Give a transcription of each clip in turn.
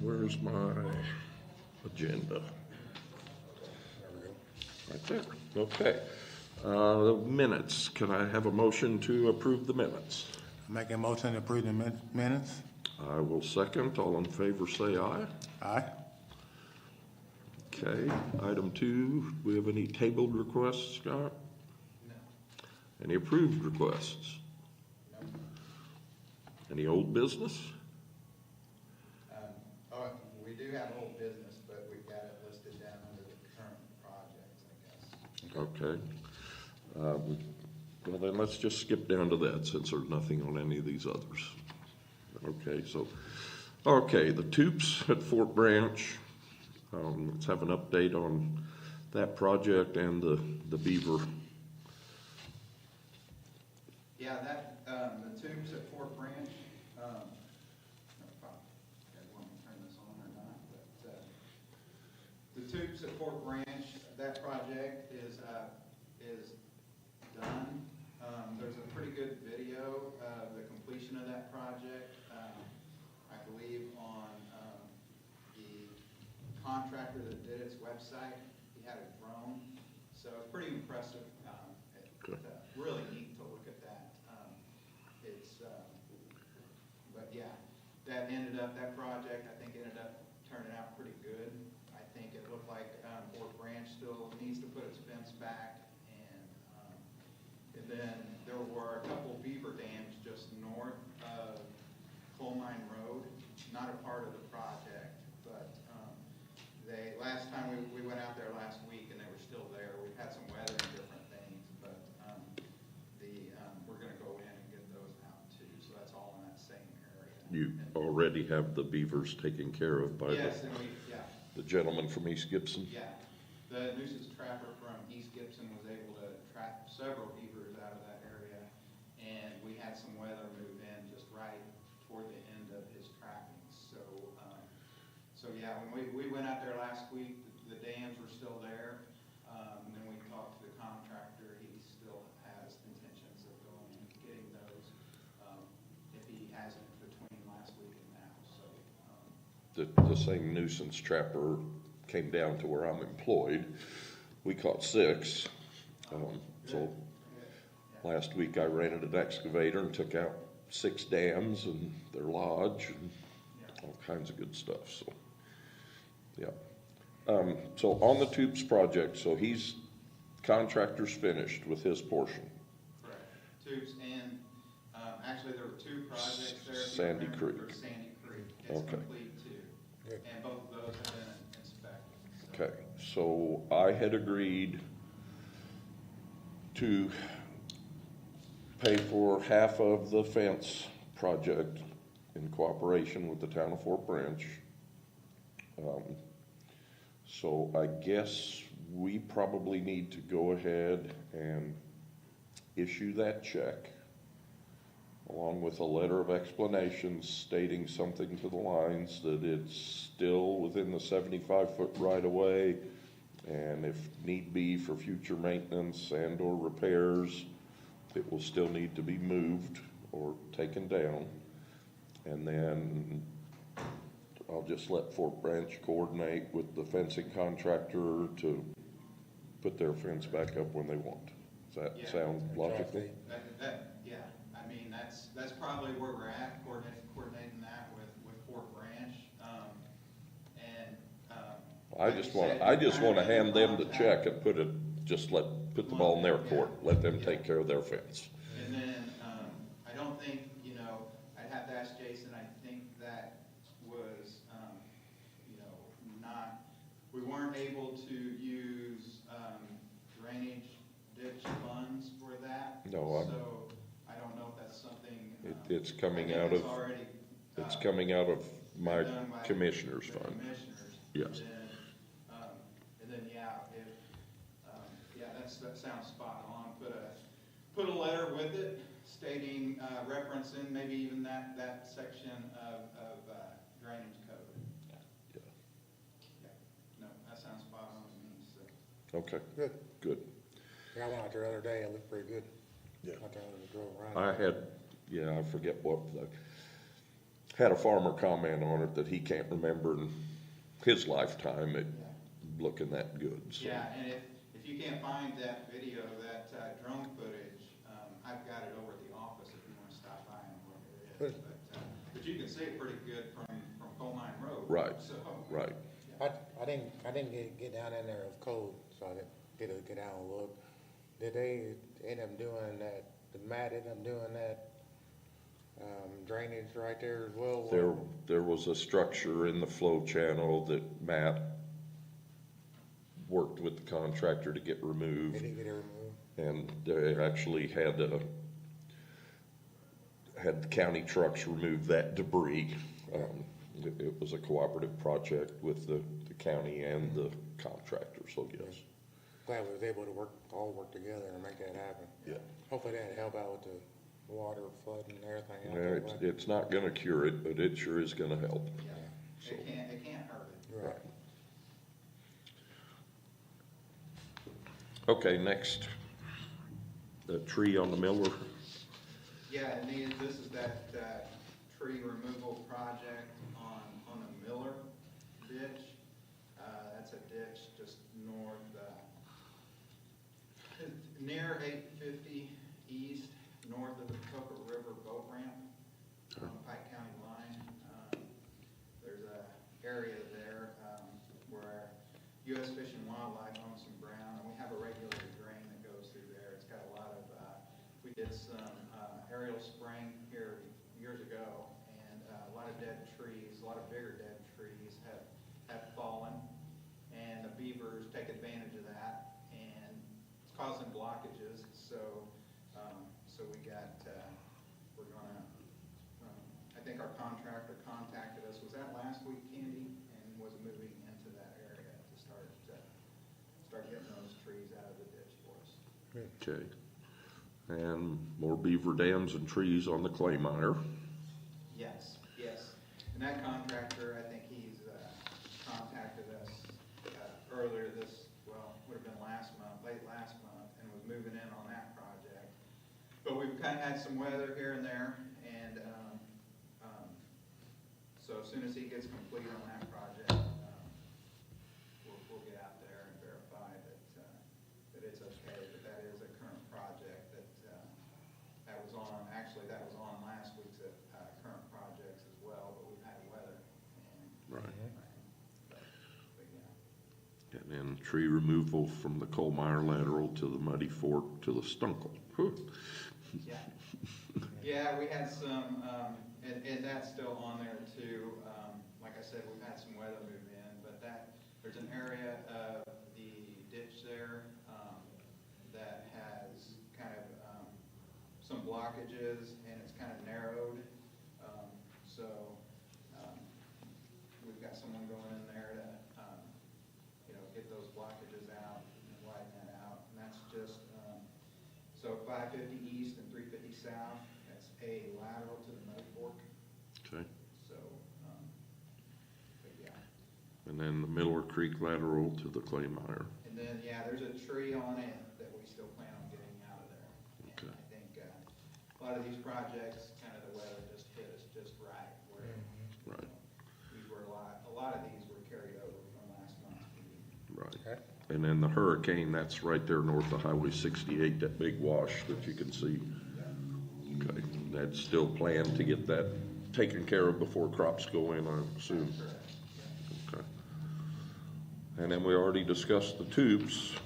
Where's my agenda? Right there. Okay. The minutes. Can I have a motion to approve the minutes? Make a motion to approve the minutes. I will second. All in favor say aye. Aye. Okay. Item 2, do we have any tabled requests, Scott? No. Any approved requests? No. Any old business? We do have old business, but we've got it listed down under the current projects, I guess. Okay. Well, then let's just skip down to that since there's nothing on any of these others. Okay, the Toops at Fort Branch. Let's have an update on that project and the beaver. Yeah, the tubes at Fort Branch, I don't know if I want to turn this on or not, but, the tubes at Fort Branch, that project is done. There's a pretty good video of the completion of that project, I believe on, the contractor that did its website. He had a drone, so it's pretty impressive. Really neat to look at that. But yeah, that project, I think ended up turning out pretty good. I think it looked like Fort Branch still needs to put its fence back, and then there were a couple beaver dams just north of Coal Mine Road, not a part of the project, but last time we went out there last week and they were still there. We've had some weather and different things, but we're going to go in and get those out too. So that's all in that same area. You already have the beavers taken care of by Yes, the gentleman from East Gibson? yeah. The nuisance trapper from East Gibson was able to trap several beavers out of that area, and we had some weather move in just right toward the end of his trapping. So yeah, when we went out there last week, the dams were still there. And then we talked to the contractor. He still has intentions of going and getting those, if he hasn't between last week and now. So The same nuisance trapper came down to where I'm employed. We caught 6. So last week I rented an excavator and took out 6 dams and their lodge and all kinds of good stuff. So yeah. So on the Toops project, so contractor's finished with his portion. correct. Tubes and actually there were 2 projects there. Sandy Creek. Sandy Creek. It's Okay. complete too, and both of those have been inspected. So. Okay, so I had agreed to pay for half of the fence project in cooperation with the town of Fort Branch. So I guess we probably need to go ahead and issue that check along with a letter of explanation stating something to the lines that it's still within the 75-foot right-of-way, and if need be for future maintenance and or repairs, it will still need to be moved or taken down. And then I'll just let Fort Branch coordinate with the fencing contractor to put their fence back up when they want. Does that sound logical? Yeah, I mean, that's probably where we're at, coordinating that with Fort Branch. I just want to hand them the check and put the ball in their court, let them take care of their fence. And then, I don't think, I'd have to ask Jason, I think that was, we weren't able to use, drainage ditch funds for that. No, so I don't know if that's something. It's coming out of, it's coming out of my commissioner's fund. Yes. And then, that sounds spot on. Put a letter with it stating, referencing maybe even that section of drainage code. Yeah. No, that sounds spot on to me, so. Okay, Good. good. Yeah, I went out there the other day. It looked pretty good. Yeah. Out there and drove around. I forget what had a farmer comment on it that he can't remember in his lifetime it looking that good, so. Yeah, and if you can't find that video, that drone footage, I've got it over at the office if you want to stop by and look at it. But you can see it pretty good from Coal Mine Road. Right, So, right. I didn't get down in there of cold, so I didn't get out and look. Did they end up doing that, did Matt end up doing that, drainage right there as well? There was a structure in the flow channel that Matt worked with the contractor to get removed. Did he get it removed? And they actually had the county trucks remove that debris. It was a cooperative project with the county and the contractor, so yes. Glad we was able to all work together and make that happen. Yeah. Hopefully that'd help out with the water flooding and everything out Yeah, there. it's not gonna cure it, but it sure is gonna help. yeah, So, it can't hurt it. Right. okay, next, the tree on the Miller. Yeah, and this is that tree removal project on the Miller ditch. That's a ditch just north, near 850 east, north of the Pocono River boat ramp on the Pike County line. There's a area there where U.S. Fish and Wildlife owns some ground, and we have a regulated drain that goes through there. It's got a lot of, we did some aerial spraying here years ago, and a lot of dead trees, a lot of bigger dead trees have fallen, and the beavers take advantage of that, and it's causing blockages. So we got, we're gonna, I think our contractor contacted us, was that last week, Candy, and was moving into that area to start getting those trees out of the ditch for us. Okay. And more beaver dams and trees on the clay miner. Yes, yes. And that contractor, I think he's contacted us earlier would have been late last month, and was moving in on that project. But we've kind of had some weather here and there, and so as soon as he gets complete on that project, we'll get out there and verify that it's okay, but that is a current project that was on, actually that was on last week's current projects as well, but we've had weather. Right. But yeah. And then tree removal from the coal miner lateral to the Muddy Fork to the Stunkel. Whew. Yeah, yeah, we had some, and that's still on there too. Like I said, we've had some weather move in, but there's an area of the ditch there that has kind of some blockages, and it's kind of narrowed. So we've got someone going in there to, get those blockages out and widen that out. And that's just, so 550 east and 350 south, that's a lateral to the Muddy Fork. Okay. So, but yeah. And then the Miller Creek lateral to the clay miner. And then, yeah, there's a tree on it that we still plan on getting out of there. And Okay. I think a lot of these projects, kind of the weather just hit us just right. Where Right. these were a lot of these were carried over from last month. Right. Okay. And then the hurricane, that's right there north of Highway 68, that big wash that you can see. Okay, that's still planned to get that taken care of before crops go in, I assume. Correct. Yeah. Okay. And then we already discussed the tubes.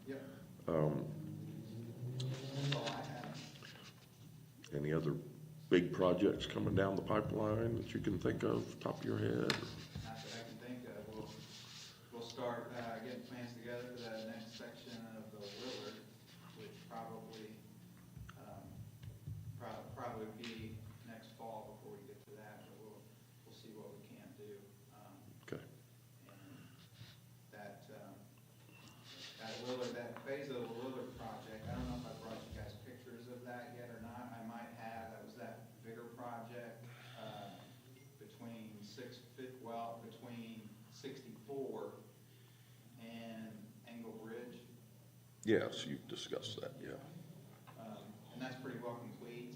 Yep. That's all I have. Any other big projects coming down the pipeline that you can think of, top of your head? Not that I can think of. We'll start getting plans together for that next section of the Willard, which probably be next fall before we get to that, but we'll see what we can do. Okay. And that Willard, that phase of the Willard project, I don't know if I brought you guys pictures of that yet or not. I might have. That was that bigger project between 64 and Angle Bridge. Yes, you've discussed that, yeah. And that's pretty well complete.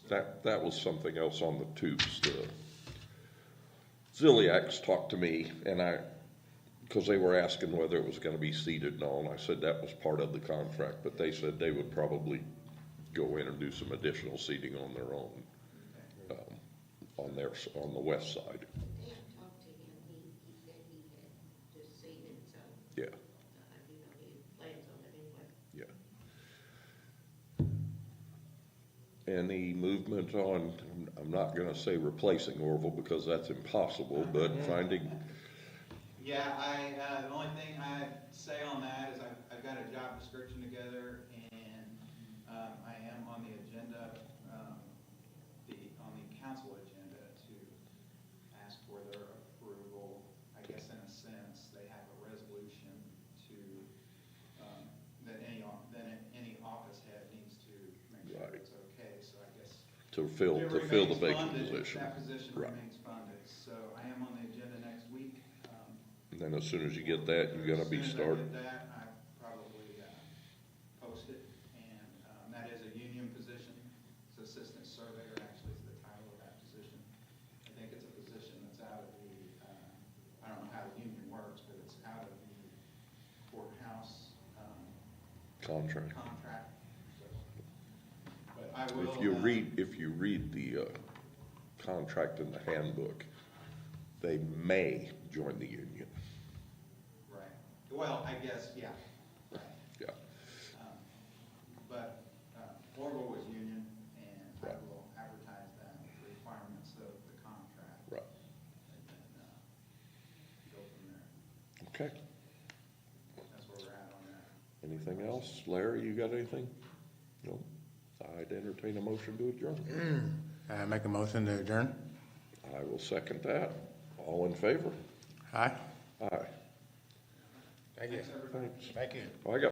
That was something else on the tubes. The Ziliacs talked to me, and because they were asking whether it was gonna be seeded and all, and I said that was part of the contract, but they said they would probably go in and do some additional seeding on their own, on the west side. They had talked to him, he said he had just seen it, so, Yeah, you know, he plans on it anyway. yeah. Any movement on, I'm not gonna say replacing Orville because that's impossible, but finding, Yeah, the only thing I'd say on that is I've got a job description together, and I am on the agenda, on the council agenda to ask for their approval. I guess in a sense, they have a resolution to, that any office head needs to make sure Right. it's okay, so I guess. to fill It the remains vacant funded. position. That position Right. remains funded, so I am on the agenda next week. And then as soon as you get that, you're gonna be As soon starting. as I get that, I probably post it, and that is a union position. It's assistant surveyor, actually, is the title of that position. I think it's a position that's out of the, I don't know how the union works, but it's out of the courthouse Contract. contract. So, but I will. If you read the contract in the handbook, they may join the union. Right. Well, I guess, yeah, right. Yeah, But Orville was union, and I Right. will advertise that, the requirements of the contract, right. and then go from there. Okay. That's where we're at on that. Anything else? Larry, you got anything? No? I'd entertain a motion to adjourn. I make a motion to adjourn. I will second that. All in favor? Aye. Aye. Thank you. Thanks, everybody. Thanks. Thank you. I got